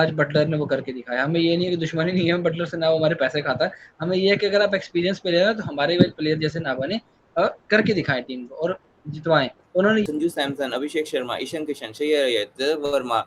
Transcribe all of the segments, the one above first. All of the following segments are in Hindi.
आज बटलर ने वो करके दिखाया। हमें ये नहीं है कि दुश्मनी नहीं है बटलर से, ना वो हमारे पैसे खाता है। हमें ये है कि अगर आप एक्सपीरियंस प्लेयर हैं तो हमारे प्लेयर जैसे ना बने, करके दिखाएं टीम को और जितवाएं। उन्होंने संजू सैमसन, अभिषेक शर्मा, ईशान किशन, श्रेयस अय्यर, वर्मा,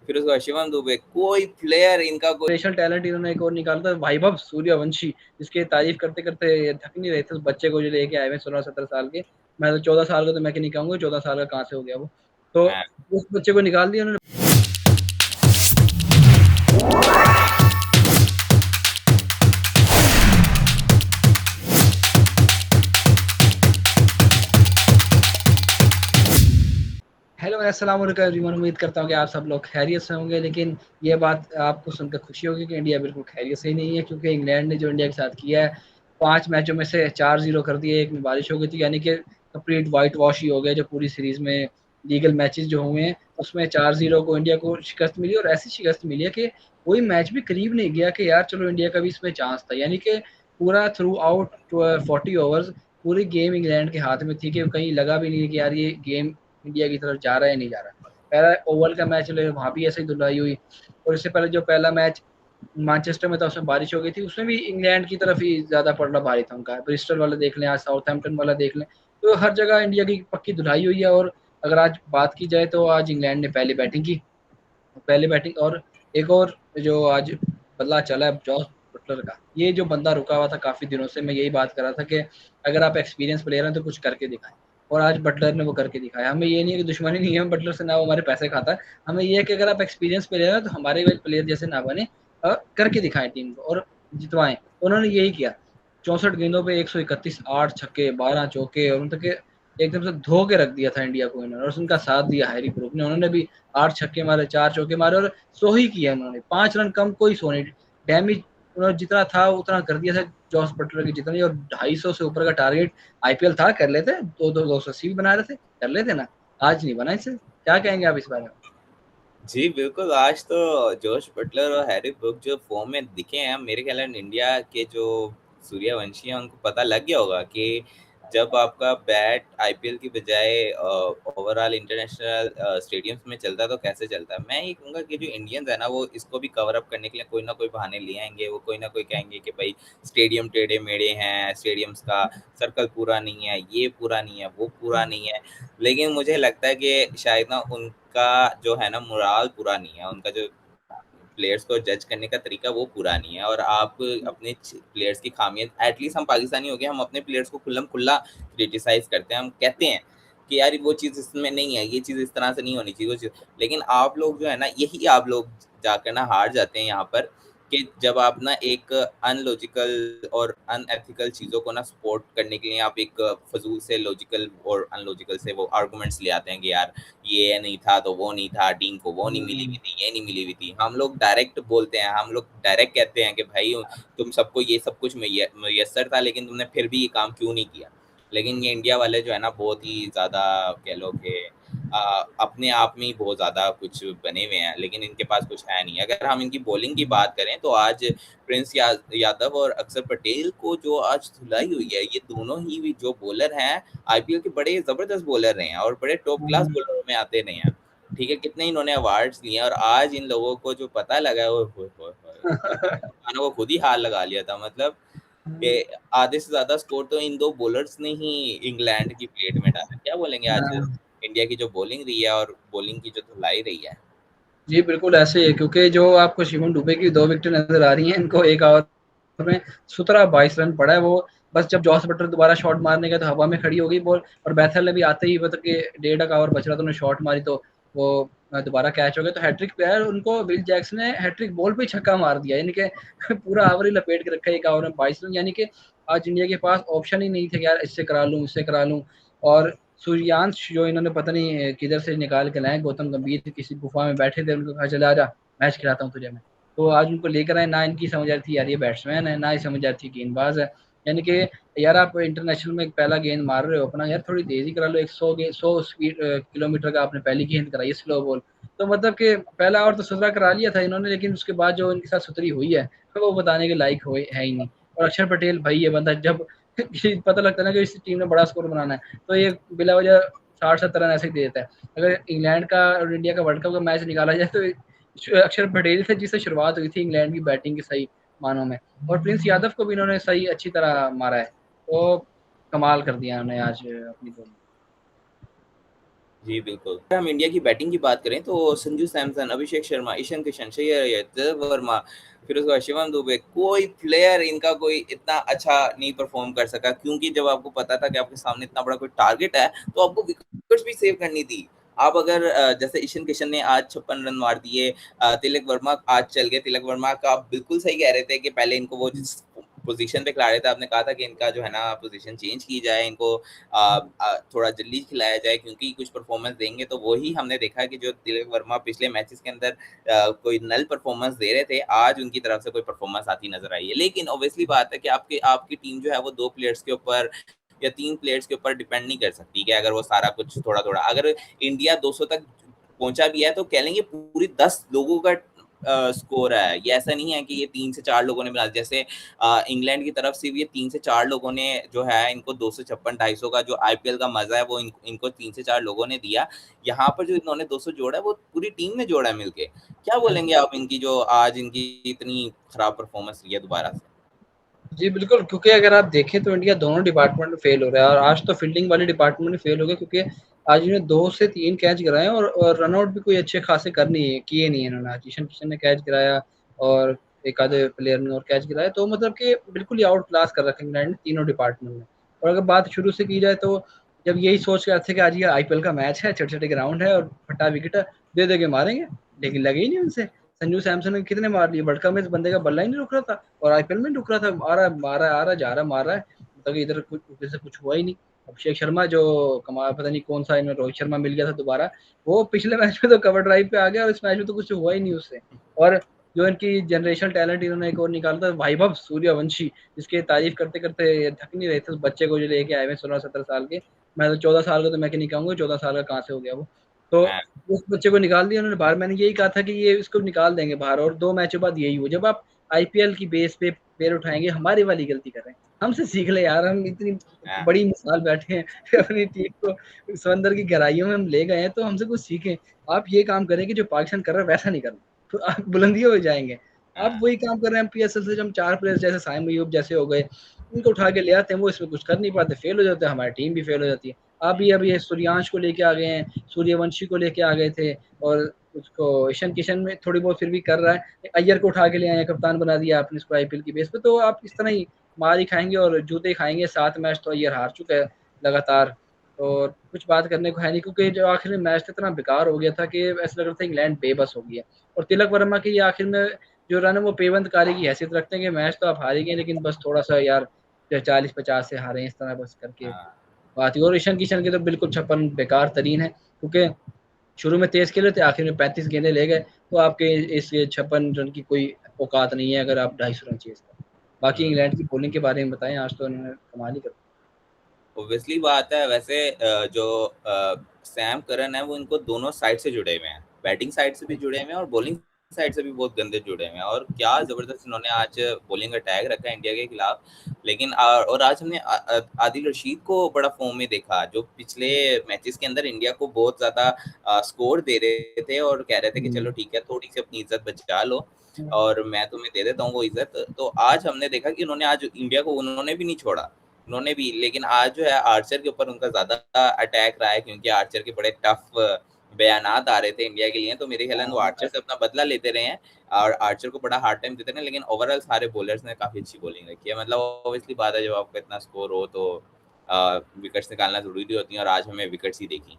फिर उसके बाद शिवम दुबे, कोई प्लेयर इनका कोई स्पेशल टैलेंट इन्होंने एक और निकाला था, वैभव सूर्यवंशी, जिसके तारीफ करते करते थक नहीं रहे थे। उस बच्चे को जो लेके आए हुए 16-17 साल के, मैं तो 14 साल का तो मैं नहीं कहूंगा, 14 साल का कहाँ से हो गया वो। तो मैं उस बच्चे को निकाल दिया उन्होंने। हेलो अस्सलाम वालेकुम एवरीवन, उम्मीद करता हूँ कि आप सब लोग खैरियत से होंगे। लेकिन ये बात आपको सुनकर खुशी होगी कि इंडिया बिल्कुल खैरियत से ही नहीं है, क्योंकि इंग्लैंड ने जो इंडिया के साथ किया है, 5 मैचों में से 4-0 कर दिए, एक में बारिश हो गई थी, यानी कि कंप्लीट वाइट वॉश ही हो गया। जो पूरी सीरीज में लीगल मैचेस जो हुए हैं उसमें 4-0 को इंडिया को शिकस्त मिली, और ऐसी शिकस्त मिली है कि कोई मैच भी करीब नहीं गया कि यार चलो इंडिया का भी इसमें चांस था। यानी कि पूरा थ्रू आउट 40 ओवर्स पूरी गेम इंग्लैंड के हाथ में थी, कि कहीं लगा भी नहीं कि यार ये गेम इंडिया की तरफ जा रहा है नहीं जा रहा। पहला ओवल का मैच ले वहाँ भी ऐसे ही धुलाई हुई, और इससे पहले जो पहला मैच मैनचेस्टर में था उसमें बारिश हो गई थी, उसमें भी इंग्लैंड की तरफ ही ज्यादा पड़ना भारी था उनका। ब्रिस्टल वाला देख लें, आज साउथहैम्पटन वाला देख लें, तो हर जगह इंडिया की पक्की धुलाई हुई है। और अगर आज बात की जाए तो आज इंग्लैंड ने पहली बैटिंग की, पहले बैटिंग। और एक और जो आज बल्ला चला है जॉस बटलर का, ये जो बंदा रुका हुआ था काफी दिनों से, मैं यही बात कर रहा था कि अगर आप एक्सपीरियंस प्लेयर हैं तो कुछ करके दिखाएं। और आज बटलर ने वो करके दिखाया। हमें ये नहीं है कि दुश्मनी नहीं है बटलर से, ना वो हमारे पैसे खाता है। हमें ये है कि अगर आप एक्सपीरियंस प्लेयर हैं तो हमारे प्लेयर जैसे ना बने, करके दिखाएं टीम को और जितवाएं। उन्होंने यही किया। 64 गेंदों पे 131, 8 छक्के, 12 चौके, और मतलब कि एकदम से धो के रख दिया था इंडिया को इन्होंने। और उनका साथ दिया हैरी ब्रूक ने, उन्होंने भी 8 छक्के मारे, 4 चौके मारे, और सो ही किया उन्होंने। 5 रन कम कोई सो नहीं। डैमेज उन्होंने जितना था उतना कर दिया था जॉस बटलर की जितनी। और 250 से ऊपर का टारगेट आईपीएल था, कर लेते। 280 भी बना रहे थे, कर लेते ना। आज नहीं बना इससे। क्या कहेंगे आप इस बारे में? जी बिल्कुल, आज तो जोश बटलर और हैरी ब्रूक जो फॉर्म में दिखे हैं, मेरे ख्याल में इंडिया के जो सूर्यवंशी हैं उनको पता लग गया होगा कि जब आपका बैट आईपीएल की बजाय ओवरऑल इंटरनेशनल स्टेडियम्स में चलता है तो कैसे चलता है। मैं ये कहूँगा कि जो इंडियंस है ना, वो इसको भी कवर अप करने के लिए कोई ना कोई बहाने ले आएंगे। वो कोई ना कोई कहेंगे कि भाई स्टेडियम टेढ़े मेढ़े हैं, स्टेडियम्स का सर्कल पूरा नहीं है, ये पूरा नहीं है, वो पूरा नहीं है। लेकिन मुझे लगता है कि शायद ना उनका जो है ना मोराल पूरा नहीं है, उनका जो प्लेयर्स को जज करने का तरीका वो पूरा नहीं है। और आप अपने प्लेयर्स की खामियां, एटलीस्ट हम पाकिस्तानी हो गए, हम अपने प्लेयर्स को खुल्लम खुल्ला क्रिटिसाइज करते हैं, हम कहते हैं कि यार वो चीज़ इसमें नहीं है, ये चीज़ इस तरह से नहीं होनी चाहिए, वो चीज़। लेकिन आप लोग जो है ना, यही आप लोग जाकर ना हार जाते हैं यहाँ पर, कि जब आप ना एक अनलॉजिकल और अनएथिकल चीज़ों को ना सपोर्ट करने के लिए आप एक फजूल से लॉजिकल और अनलॉजिकल से वो आर्गूमेंट्स ले आते हैं कि यार ये नहीं था तो वो नहीं था, टीम को वो नहीं मिली हुई थी, ये नहीं मिली हुई थी। हम लोग डायरेक्ट बोलते हैं, हम लोग डायरेक्ट कहते हैं कि भाई तुम सबको ये सब कुछ मैसर था, लेकिन तुमने फिर भी ये काम क्यों नहीं किया। लेकिन ये इंडिया वाले जो है ना, बहुत ही ज़्यादा कह लो कि अपने आप में ही बहुत ज़्यादा कुछ बने हुए हैं, लेकिन इनके पास कुछ है नहीं। अगर हम इनकी बॉलिंग की बात करें तो आज प्रिंस यादव और अक्षर पटेल को जो आज धुलाई हुई है, ये दोनों ही जो बॉलर हैं आईपीएल के बड़े ज़बरदस्त बॉलर रहे हैं और बड़े टॉप क्लास बॉलरों में आते रहे हैं। ठीक है, कितने इन्होंने अवार्ड्स लिए हैं, और आज इन लोगों को जो पता लगा है, वो को खुद ही हार लगा लिया था। मतलब कि आधे से ज़्यादा स्कोर तो इन दो बॉलर्स ने ही इंग्लैंड की प्लेट में डाला। क्या बोलेंगे आज इंडिया की जो बॉलिंग रही है और बॉलिंग की जो धुलाई रही है? जी बिल्कुल ऐसे ही है, क्योंकि जो आपको शिवम दुबे की 2 विकेट नजर आ रही हैं, इनको एक ओवर में 17-22 रन पड़ा है। वो बस जब जॉस बटलर दोबारा शॉट मारने गया तो हवा में खड़ी हो गई बॉल, और बैथल ने भी आते ही मतलब कि 1.5 ओवर बच रहा था, उन्होंने शॉट मारी तो वो दोबारा कैच हो गया। तो हैट्रिक पे है उनको, विल जैक्स ने हैट्रिक बॉल पे छक्का मार दिया, यानी कि पूरा ओवर ही लपेट के रखा है 1 ओवर में 22 रन। यानी कि आज इंडिया के पास ऑप्शन ही नहीं थे कि यार इससे करा लूँ, इससे करा लूँ। और सूर्यांश जो इन्होंने पता नहीं किधर से निकाल के लाए, गौतम गंभीर किसी गुफा में बैठे थे, उनको कहा चला जा मैच खिलाता हूँ तुझे मैं। तो आज उनको लेकर आए, ना इनकी समझ आ रही थी यार ये बैट्समैन है, ना ही समझ आ रही थी गेंदबाज है। यानी कि यार आप इंटरनेशनल में पहला गेंद मार रहे हो अपना, यार थोड़ी तेजी करा लो। 100 स्पीड किलोमीटर का आपने पहली गेंद कराई स्लो बॉल। तो मतलब कि पहला और तो सुथरा करा लिया था इन्होंने, लेकिन उसके बाद जो इनके साथ सुथरी हुई है तो वो बताने के लायक है ही नहीं। और अक्षर पटेल भाई, ये बंदा जब पता लगता है ना कि इस टीम ने बड़ा स्कोर बनाना है, तो ये बिला वजह 60-70 रन ऐसे ही दे देता है। अगर इंग्लैंड का और इंडिया का वर्ल्ड कप का मैच निकाला जाए तो अक्षर पटेल थे जिससे शुरुआत हुई थी इंग्लैंड की बैटिंग की सही मानों में, और प्रिंस यादव को भी इन्होंने सही अच्छी तरह मारा है, तो कमाल कर दिया उन्होंने आज अपनी बॉलिंग। जी बिल्कुल। अगर हम इंडिया की बैटिंग की बात करें तो संजू सैमसन, अभिषेक शर्मा, ईशान किशन, श्रेयस अय्यर, तिलक वर्मा, फिर उसके बाद शिवम दुबे, कोई प्लेयर इनका कोई इतना अच्छा नहीं परफॉर्म कर सका, क्योंकि जब आपको पता था कि आपके सामने इतना बड़ा कोई टारगेट है तो आपको विकेट्स भी सेव करनी थी। आप अगर जैसे ईशान किशन ने आज 56 रन मार दिए, तिलक वर्मा आज चल गए। तिलक वर्मा का आप बिल्कुल सही कह रहे थे कि पहले इनको वो जिस पोजीशन पे खिला रहे थे, आपने कहा था कि इनका जो है ना पोजीशन चेंज की जाए, इनको थोड़ा जल्दी खिलाया जाए, क्योंकि कुछ परफॉर्मेंस देंगे तो वही हमने देखा कि जो तिलक वर्मा पिछले मैचेस के अंदर कोई नल परफॉर्मेंस दे रहे थे, आज उनकी तरफ से कोई परफॉर्मेंस आती नजर आई है। लेकिन ऑब्वियसली बात है कि आपकी टीम जो है वो 2 प्लेयर्स के ऊपर या 3 प्लेयर्स के ऊपर डिपेंड नहीं कर सकती कि अगर वो सारा कुछ थोड़ा-थोड़ा, अगर इंडिया 200 तक पहुंचा भी है तो कह लेंगे पूरी 10 लोगों का स्कोर है। ये ऐसा नहीं है कि ये 3 से 4 लोगों ने बना, जैसे इंग्लैंड की तरफ से भी ये 3 से 4 लोगों ने जो है इनको 256 250 का जो आईपीएल का मजा है वो इनको 3 से 4 लोगों ने दिया। यहाँ पर जो इन्होंने 200 जोड़ा है वो पूरी टीम ने जोड़ा है मिलके। क्या बोलेंगे आप इनकी जो आज इनकी इतनी खराब परफॉर्मेंस रही है दोबारा से? जी बिल्कुल, क्योंकि अगर आप देखें तो इंडिया दोनों डिपार्टमेंट में फेल हो रहा है, और आज तो फील्डिंग वाले डिपार्टमेंट में फेल हो गया, क्योंकि आज इन्होंने 2 से 3 कैच गिराए और रन आउट भी कोई अच्छे खासे किए नहीं है इन्होंने। आज ईशान किशन ने कैच गिराया और एक आधे प्लेयर ने और कैच गिराया, तो मतलब कि बिल्कुल ही आउट क्लास कर रखा है इंग्लैंड ने तीनों डिपार्टमेंट में। और अगर बात शुरू से की जाए तो जब यही सोच के आए थे कि आज ये आईपीएल का मैच है, छोटे-छोटे ग्राउंड है और फटा विकेट है, दे के मारेंगे, लेकिन लगे ही नहीं उनसे। संजू सैमसन ने कितने मार लिए, वर्ल्ड कप में इस बंदे का बल्ला ही नहीं रुक रहा था, और आईपीएल में रुक रहा था, आ रहा जा रहा मार रहा है, मतलब इधर कुछ उधर से कुछ हुआ ही नहीं। अभिषेक शर्मा जो कमाल, पता नहीं कौन सा इन्हें रोहित शर्मा मिल गया था दोबारा, वो पिछले मैच में तो कवर ड्राइव पे आ गया और इस मैच में तो कुछ हुआ ही नहीं उससे। और जो इनकी जनरेशनल टैलेंट इन्होंने एक और निकाला था, वैभव सूर्यवंशी, जिसकी तारीफ करते करते थक नहीं रहे थे, उस बच्चे को जो लेके आए हुए 16-17 साल के, मैं तो 14 साल का तो मैं नहीं कहूंगा, 14 साल का कहाँ से हो गया वो, तो मैं उस बच्चे को निकाल दिया उन्होंने बाहर। मैंने यही कहा था कि ये इसको निकाल देंगे बाहर, और 2 मैचों बाद यही हुआ। जब आप आईपीएल की बेस पे पैर उठाएंगे, हमारी वाली गलती कर रहे हैं, हमसे सीख ले यार, हम इतनी मैं बड़ी मिसाल बैठे हैं अपनी टीम को समंदर की गहराइयों में हम ले गए हैं, तो हमसे कुछ सीखें। आप ये काम करें कि जो पाकिस्तान कर रहा है वैसा नहीं करना, तो आप बुलंदियों में जाएंगे। आप मैं वही काम कर रहे हैं पीएसएल से, हम 4 प्लेयर्स जैसे साइम अयूब जैसे हो गए, इनको उठा के ले आते हैं, वो इसमें कुछ कर नहीं पाते, फेल हो जाते हैं, हमारी टीम भी फेल हो जाती है। अभी ये सूर्यांश को लेके आ गए हैं, सूर्यवंशी को लेके आ गए थे, और उसको ईशान किशन में थोड़ी बहुत फिर भी कर रहा है, अय्यर को उठा के ले आए, कप्तान बना दिया आपने इसको आईपीएल की बेस पे, तो आप इस तरह ही मार ही खाएंगे और जूते खाएंगे। 7 मैच तो अय्यर हार चुका है लगातार, और कुछ बात करने को है नहीं, क्योंकि जो आखिर में मैच इतना बेकार हो गया था कि ऐसा लग रहा था इंग्लैंड बेबस हो गया। और तिलक वर्मा की आखिर में जो रन है वो पेवंतकारी की हैसियत रखते हैं कि मैच तो आप हार ही गए, लेकिन बस थोड़ा सा यार 40-50 से हारे, इस तरह बस करके बात हुई। और ईशान किशन के तो बिल्कुल 56 बेकार तरीन है, क्योंकि शुरू में तेज खेले थे, आखिर में 35 गेंदे ले गए, तो आपके इस 56 रन की कोई औकात नहीं है अगर आप 250 रन चेज करें। बाकी इंग्लैंड की बॉलिंग के बारे में बताएं, आज तो उन्होंने कमाल ही कर ऑब्वियसली बात है। वैसे जो सैम करन है वो इनको दोनों साइड से जुड़े हुए हैं, बैटिंग साइड से भी जुड़े हुए हैं और बॉलिंग साइड से भी बहुत गंदे जुड़े हुए हैं, और क्या जबरदस्त इन्होंने आज बॉलिंग का टैग रखा है इंडिया के खिलाफ। लेकिन और आज हमने आदिल रशीद को बड़ा फॉर्म में देखा, जो पिछले मैचेस के अंदर इंडिया को बहुत ज्यादा स्कोर दे रहे थे और कह रहे थे कि चलो ठीक है थोड़ी सी अपनी इज्जत बचा लो और मैं तुम्हें दे देता हूँ वो इज्जत। तो आज हमने देखा कि उन्होंने आज इंडिया को उन्होंने भी नहीं छोड़ा, उन्होंने भी। लेकिन आज जो है आर्चर के ऊपर उनका ज्यादा अटैक रहा है, क्योंकि आर्चर के बड़े टफ बयानात आ रहे थे इंडिया के लिए, तो मेरे ख्याल में वो आर्चर से अपना बदला लेते रहे हैं और आर्चर को बड़ा हार्ड टाइम देते रहे। लेकिन ओवरऑल सारे बॉलर्स ने काफी अच्छी बॉलिंग रखी है। मतलब ऑब्वियसली बात है, जब आपका इतना स्कोर हो तो विकेट्स निकालना जरूरी होती है, और आज हमें विकेट्स ही देखी।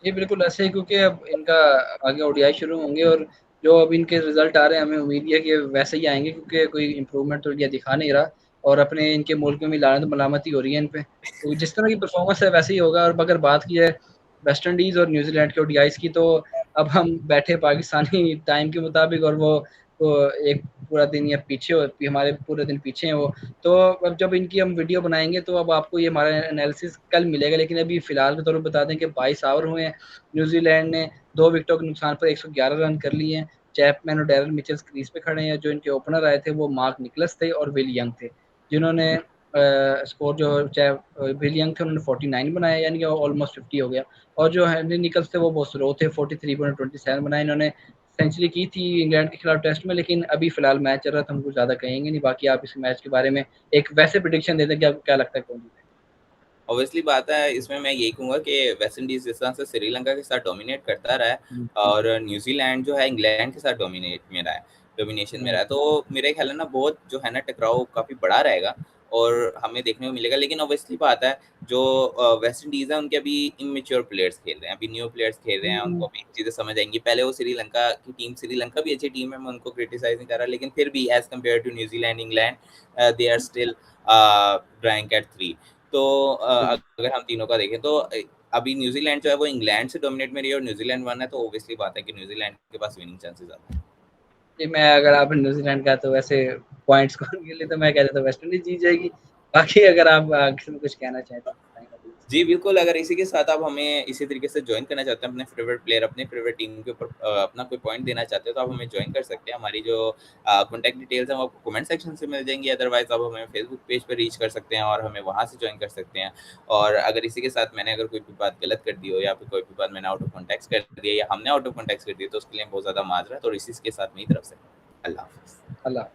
जी बिल्कुल ऐसे ही, क्योंकि अब इनका आगे ओडीआई शुरू होंगे, और जो अब इनके रिजल्ट आ रहे हैं हमें उम्मीद है कि वैसे ही आएंगे, क्योंकि कोई इम्प्रूवमेंट तो इंडिया दिखा नहीं रहा, और अपने इनके मुल्क में भी लानत मलामती हो रही है इन पे, तो जिस तरह की परफॉर्मेंस है वैसे ही होगा। और अगर बात की जाए वेस्ट इंडीज और न्यूजीलैंड के ओडीआईस की, तो अब हम बैठे पाकिस्तानी टाइम के मुताबिक, और वो एक पूरा दिन या पीछे हो, हमारे पूरे दिन पीछे हैं वो, तो अब जब इनकी हम वीडियो बनाएंगे तो अब आपको ये हमारा एनालिसिस कल मिलेगा। लेकिन अभी फिलहाल के तौर पर बता दें कि 22 ओवर हुए हैं, न्यूजीलैंड ने 2 विकेटों के नुकसान पर 111 रन कर लिए हैं। चैपमैन और डैरल मिचेल्स क्रीज पे खड़े हैं। जो इनके ओपनर आए थे वो मार्क निकलस थे और विल यंग थे, जिन्होंने स्कोर जो चाहे विल यंग थे उन्होंने 49 बनाया, यानी कि ऑलमोस्ट 50 हो गया, और जो हेनरी निकल्स थे वो बहुत स्लो थे, 43.27 बनाए इन्होंने। सेंचुरी की थी इंग्लैंड के खिलाफ टेस्ट में, लेकिन अभी फिलहाल मैच चल रहा है तो हम कुछ ज़्यादा कहेंगे नहीं। बाकी आप इस मैच के बारे में एक वैसे प्रिडिक्शन दे दें कि आपको क्या लगता है कौन जीतेगा? ऑब्वियसली बात है, इसमें मैं यही कहूँगा कि वेस्ट इंडीज़ जिस तरह से श्रीलंका के साथ डोमिनेट करता रहा है हम्म, और न्यूज़ीलैंड जो है इंग्लैंड के साथ डोमिनेशन में रहा है, तो मेरे ख्याल है ना बहुत जो है ना टकराव काफ़ी बड़ा रहेगा और हमें देखने को मिलेगा। लेकिन ऑब्वियसली बात है, जो वेस्ट इंडीज़ है उनके अभी इमैच्योर प्लेयर्स खेल रहे हैं, अभी न्यू प्लेयर्स खेल रहे हैं, उनको अभी चीज़ें समझ आएँगी। पहले वो श्रीलंका की टीम, श्रीलंका भी अच्छी टीम है, मैं उनको क्रिटिसाइज़ नहीं कर रहा, लेकिन फिर भी as compare to New Zealand, England, they are still rank at 3। तो बिल्कुल। अगर हम तीनों का देखें तो अभी न्यूजीलैंड जो है वो इंग्लैंड से डोमिनेट में रही है और न्यूजीलैंड 1 है, तो ऑब्वियसली बात है कि न्यूजीलैंड के पास विनिंग चांसेस ज़्यादा हैं। जी, मैं अगर आप न्यूजीलैंड का तो वैसे पॉइंट स्कोर के लिए तो मैं कह देता हूँ वेस्ट इंडीज जीत जाएगी। बाकी अगर आप किसी में कुछ कहना चाहें तो बताएं अभी। जी, बिल्कुल, अगर इसी के साथ आप हमें इसी तरीके से जॉइन करना चाहते हैं, अपने फ़ेवरेट प्लेयर, अपने फ़ेवरेट टीम के ऊपर अपना कोई पॉइंट देना चाहते हो, तो आप हमें जॉइन कर सकते हैं। हमारी जो कॉन्टैक्ट डिटेल्स हैं, वो आपको कमेंट सेक्शन से मिल जाएँगी, अदरवाइज़ आप हमें फेसबुक पेज पे रीच कर सकते हैं और हमें वहाँ से जॉइन कर सकते हैं। और अगर इसी के साथ मैंने अगर कोई भी बात गलत कर दी हो या फिर कोई भी बात मैंने आउट ऑफ कॉन्टेक्स्ट कर दी है या हमने आउट ऑफ कॉन्टेक्स्ट कर दी है, तो उसके लिए बहुत ज़्यादा माज़रत, और इसी के साथ मेरी तरफ से अल्लाह हाफ़िज़। अल्लाह।